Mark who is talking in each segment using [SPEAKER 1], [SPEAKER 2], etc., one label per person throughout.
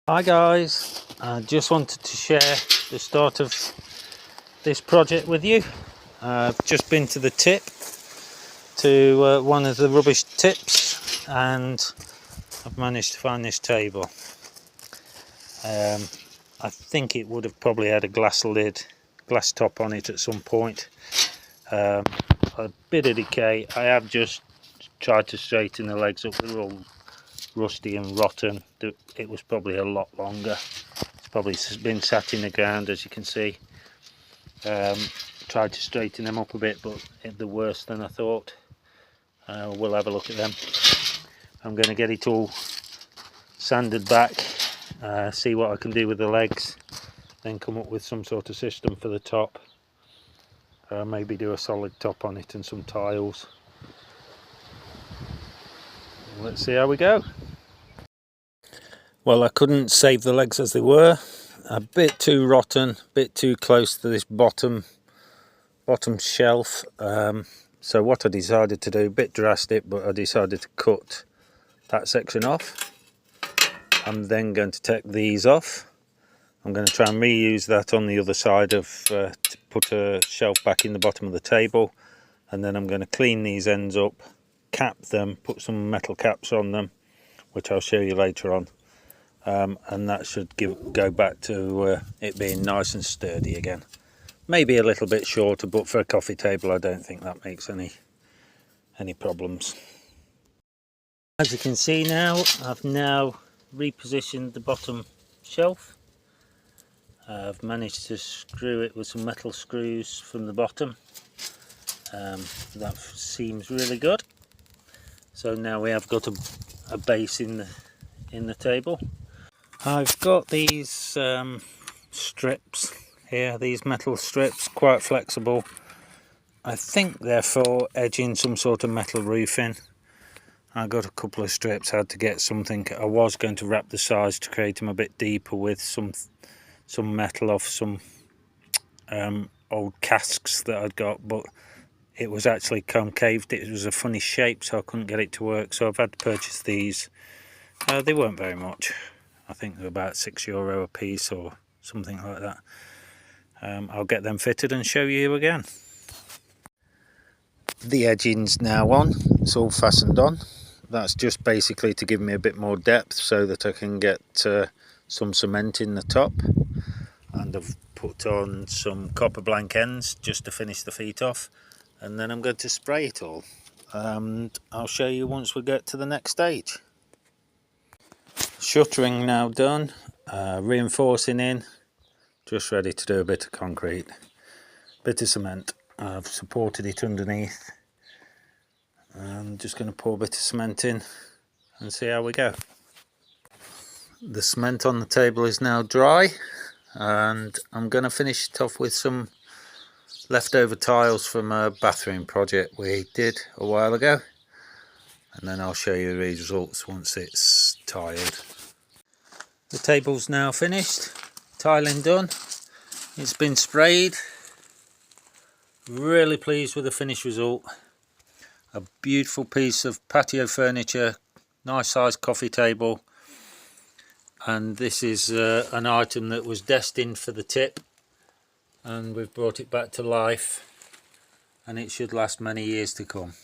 [SPEAKER 1] Hi guys, I just wanted to share the start of this project with you. I've just been to the tip, to one of the rubbish tips, and I've managed to find this table. I think it would have probably had a glass top on it at some point. A bit of decay. I have just tried to straighten the legs up. They're all rusty and rotten. It was probably a lot longer. It's probably been sat in the ground, as you can see. Tried to straighten them up a bit, but they're worse than I thought. We'll have a look at them. I'm going to get it all sanded back, see what I can do with the legs, then come up with some sort of system for the top. Maybe do a solid top on it and some tiles. Let's see how we go. Well, I couldn't save the legs as they were. A bit too rotten, a bit too close to this bottom shelf. So what I decided to do, a bit drastic, but I decided to cut that section off. I'm then going to take these off. I'm going to try and reuse that on the other side to put a shelf back in the bottom of the table, and then I'm going to clean these ends up, cap them, put some metal caps on them, which I'll show you later on. And that should go back to it being nice and sturdy again. Maybe a little bit shorter, but for a coffee table I don't think that makes any problems. As you can see now, I've now repositioned the bottom shelf. I've managed to screw it with some metal screws from the bottom. That seems really good. So now we have got a base in the table. I've got these strips here, these metal strips, quite flexible. I think they're for edging some sort of metal roofing. I got a couple of strips, had to get something. I was going to wrap the sides to create them a bit deeper with some metal off some old casks that I'd got, but it was actually concaved. It was a funny shape, so I couldn't get it to work, so I've had to purchase these. They weren't very much. I think they're about €6 a piece or something like that. I'll get them fitted and show you again. The edging's now on, it's all fastened on. That's just basically to give me a bit more depth so that I can get some cement in the top. And I've put on some copper blank ends just to finish the feet off. And then I'm going to spray it all. And I'll show you once we get to the next stage. Shuttering now done, reinforcing in, just ready to do a bit of concrete, bit of cement. I've supported it underneath. I'm just going to pour a bit of cement in and see how we go. The cement on the table is now dry, and I'm going to finish it off with some leftover tiles from a bathroom project we did a while ago, and then I'll show you the results once it's tiled. The table's now finished, tiling done, it's been sprayed. Really pleased with the finished result. A beautiful piece of patio furniture, nice sized coffee table, and this is an item that was destined for the tip, and we've brought it back to life, and it should last many years to come.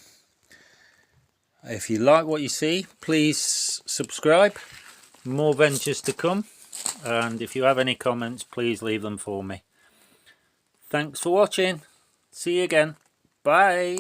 [SPEAKER 1] If you like what you see, please subscribe. More ventures to come, and if you have any comments, please leave them for me. Thanks for watching. See you again. Bye.